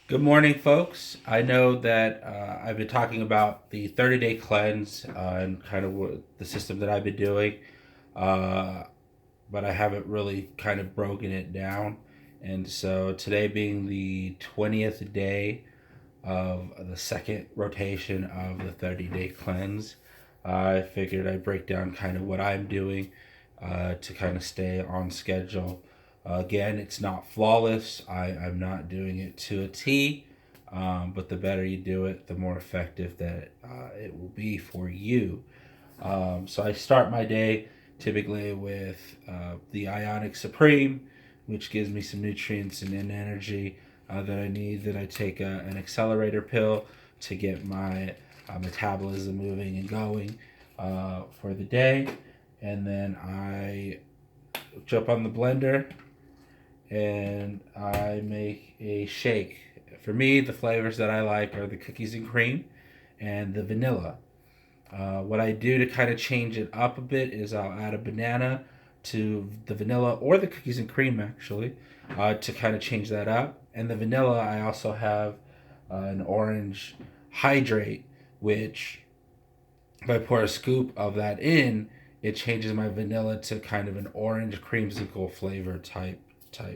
Good morning, folks. I know that I've been talking about the 30-day cleanse and kind of the system that I've been doing, uh, but I haven't really kind of broken it down. And so today being the 20th day of the second rotation of the 30-day cleanse, I figured I'd break down kind of what I'm doing to kind of stay on schedule. Again, it's not flawless. I'm not doing it to a T, but the better you do it, the more effective that it will be for you. So I start my day typically with the Ionic Supreme, which gives me some nutrients and energy that I need. Then I take an accelerator pill to get my metabolism moving and going for the day. And then I jump on the blender and I make a shake. For me, the flavors that I like are the cookies and cream and the vanilla. What I do to kind of change it up a bit is I'll add a banana to the vanilla or the cookies and cream actually to kind of change that up. And the vanilla, I also have an orange hydrate, which if I pour a scoop of that in, it changes my vanilla to kind of an orange creamsicle flavor type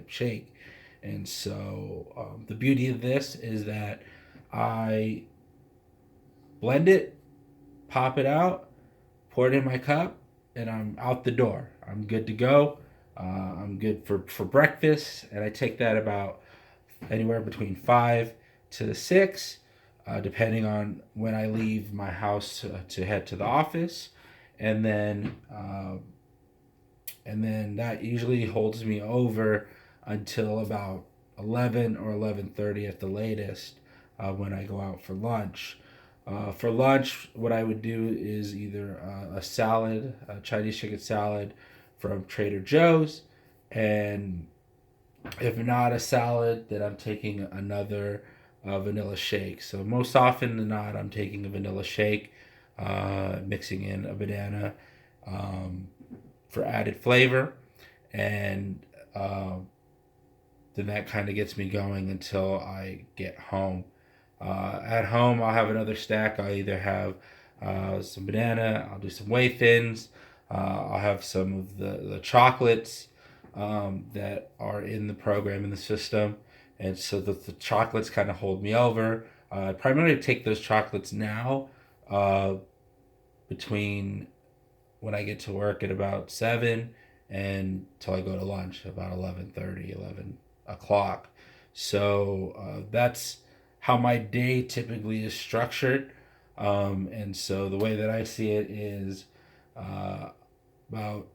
shake. And so the beauty of this is that I blend it, pop it out, pour it in my cup, and I'm out the door. I'm good to go. I'm good for breakfast, and I take that about anywhere between 5 to 6, depending on when I leave my house to head to the office, and then that usually holds me over until about 11 or 11:30 at the latest when I go out for lunch. For lunch, what I would do is either a salad, a Chinese chicken salad from Trader Joe's, and if not a salad, then I'm taking another vanilla shake. So most often than not, I'm taking a vanilla shake, mixing in a banana um, for added flavor, and uh, then that kind of gets me going until I get home. At home, I'll have another stack. I'll either have some banana, I'll do some whey thins, I'll have some of the chocolates that are in the program in the system. And so the chocolates kind of hold me over. I primarily take those chocolates now uh, between when I get to work at about 7 and till I go to lunch about 11:30, 11 o'clock. So that's how my day typically is structured. And so the way that I see it is uh, about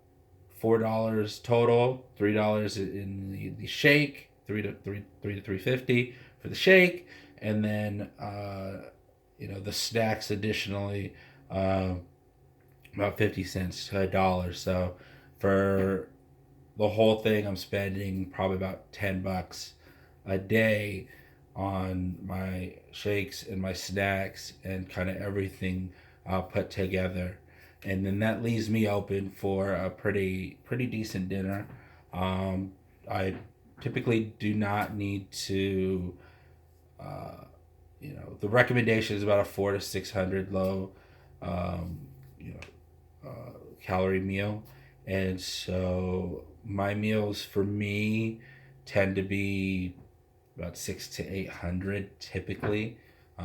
$4 total, $3 in the shake, 3 to 350 for the shake, and then the snacks additionally about 50 cents to $1. So for the whole thing, I'm spending probably about $10 a day on my shakes and my snacks and kind of everything put together. And then that leaves me open for a pretty decent dinner. I typically do not need to, uh, the recommendation is about a 400 to 600 low, um, you know, calorie meal. And so my meals for me tend to be about 600 to 800 typically.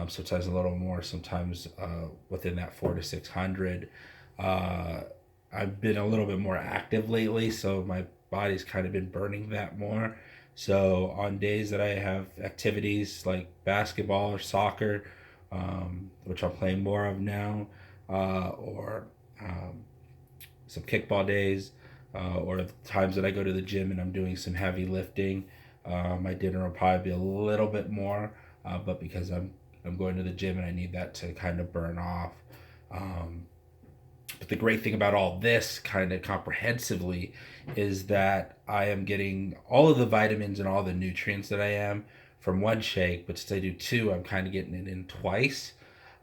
Sometimes a little more, sometimes within that 400 to 600. Uh, I've been a little bit more active lately, so my body's kind of been burning that more. So on days that I have activities like basketball or soccer, which I'm playing more of now, or some kickball days, or the times that I go to the gym and I'm doing some heavy lifting, my dinner will probably be a little bit more, but because I'm going to the gym and I need that to kind of burn off. Um, but the great thing about all this kind of comprehensively is that I am getting all of the vitamins and all the nutrients that I am from one shake, but since I do two, I'm kind of getting it in twice.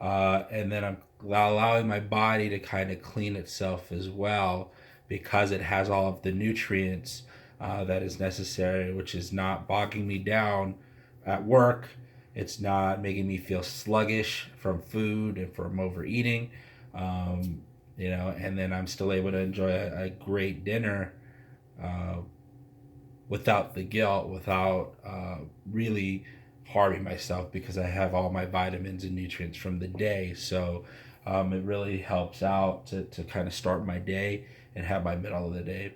And then I'm allowing my body to kind of clean itself as well because it has all of the nutrients that is necessary, which is not bogging me down at work It's not making me feel sluggish from food and from overeating. Um, and then I'm still able to enjoy a great dinner uh, without the guilt, without really harming myself because I have all my vitamins and nutrients from the day. So it really helps out to kind of start my day and have my middle of the day.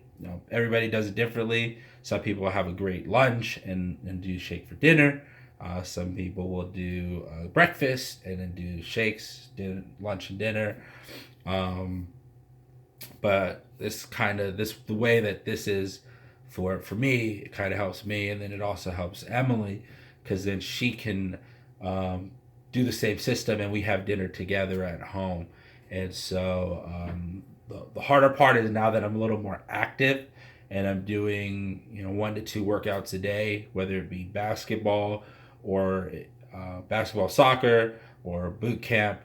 Everybody does it differently. Some people have a great lunch and do shake for dinner. Some people will do breakfast and then do shakes, lunch and dinner. Um, but the way that this is for me, it kind of helps me, and then it also helps Emily because then she can um, do the same system, and we have dinner together at home. And so the harder part is now that I'm a little more active and I'm doing 1 to 2 workouts a day, whether it be basketball or basketball soccer or boot camp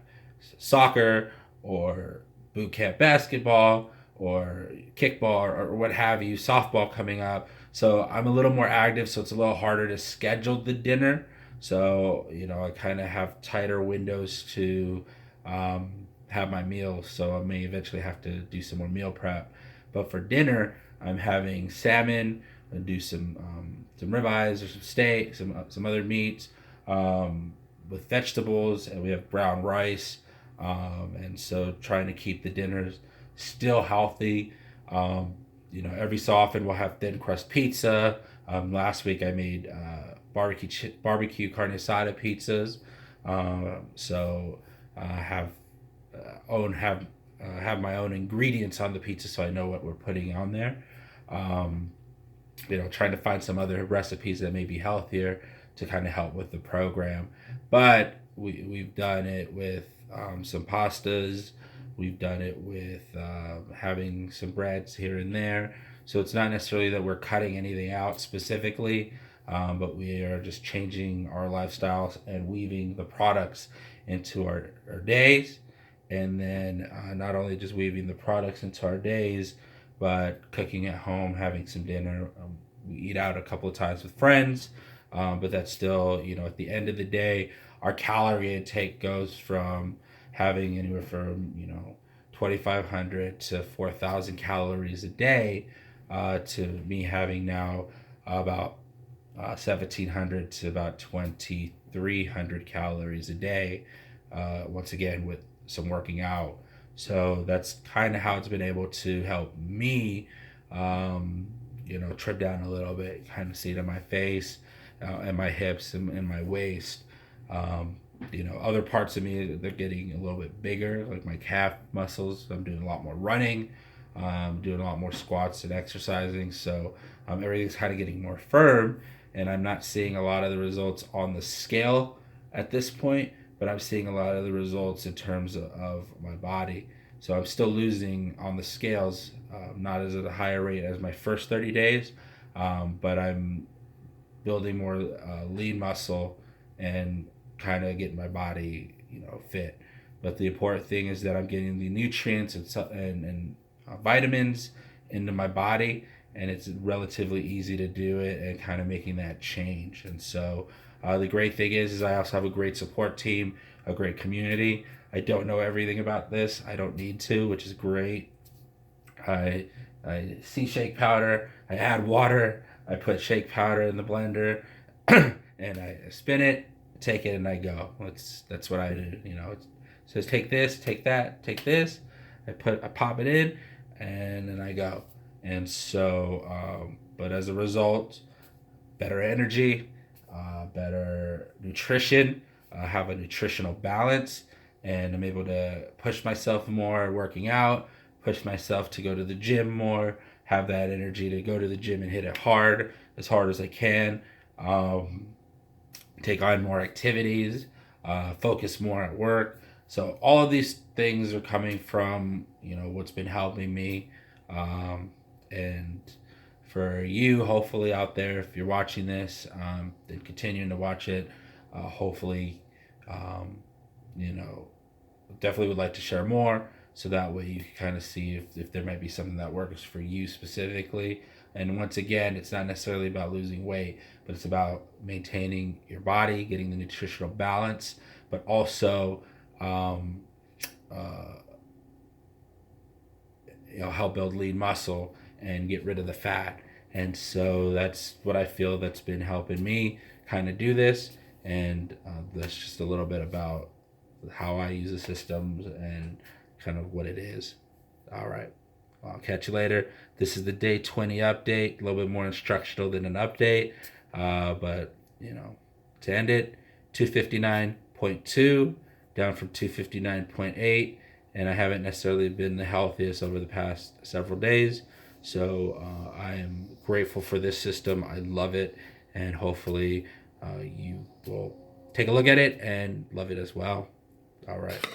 soccer or boot camp basketball or kickball or what have you, softball coming up. So I'm a little more active, so it's a little harder to schedule the dinner. So, I kind of have tighter windows to have my meals. So I may eventually have to do some more meal prep. But for dinner, I'm having salmon and do some ribeyes or some steak, some other meats with vegetables, and we have brown rice. And so trying to keep the dinners still healthy. Um, every so often we'll have thin crust pizza. Last week I made barbecue carne asada pizzas. So have own have my own ingredients on the pizza, so I know what we're putting on there. Um, Trying to find some other recipes that may be healthier to kind of help with the program. But we've done it with some pastas. We've done it with having some breads here and there. So it's not necessarily that we're cutting anything out specifically, but we are just changing our lifestyles and weaving the products into our days. And then not only just weaving the products into our days, but cooking at home, having some dinner. We eat out a couple of times with friends, but that's still, at the end of the day, our calorie intake goes from having anywhere from 2,500 to 4,000 calories a day to me having now about 1,700 to about 2,300 calories a day. Once again, with some working out. So that's kind of how it's been able to help me, trim down a little bit, kind of see it in my face and my hips and my waist. Other parts of me, they're getting a little bit bigger, like my calf muscles. I'm doing a lot more running, doing a lot more squats and exercising. So everything's kind of getting more firm, and I'm not seeing a lot of the results on the scale at this point, but I'm seeing a lot of the results in terms of my body. So I'm still losing on the scales, not as at a higher rate as my first 30 days, but I'm building more lean muscle and kind of getting my body, fit. But the important thing is that I'm getting the nutrients and vitamins into my body, and it's relatively easy to do it and kind of making that change. And so the great thing is I also have a great support team, a great community. I don't know everything about this. I don't need to, which is great. I I see shake powder. I add water. I put shake powder in the blender, and I spin it, take it, and I go. That's what I do. It says take this, take that, take this. I pop it in, and then I go. And so, but as a result, better energy, better nutrition, have a nutritional balance, and I'm able to push myself more working out, push myself to go to the gym more, have that energy to go to the gym and hit it hard as I can, um, take on more activities, focus more at work. So all of these things are coming from what's been helping me, and for you, hopefully out there, if you're watching this, and continuing to watch it, hopefully, um, you know, definitely would like to share more so that way you can kind of see if there might be something that works for you specifically. And once again, it's not necessarily about losing weight, but it's about maintaining your body, getting the nutritional balance, but also um, uh, help build lean muscle and get rid of the fat. And so that's what I feel that's been helping me kind of do this. And that's just a little bit about how I use the systems and kind of what it is. All right. I'll catch you later. This is the day 20 update, a little bit more instructional than an update. But, to end it, 259.2 down from 259.8. And I haven't necessarily been the healthiest over the past several days. So I am grateful for this system. I love it. And hopefully you will take a look at it and love it as well. All right.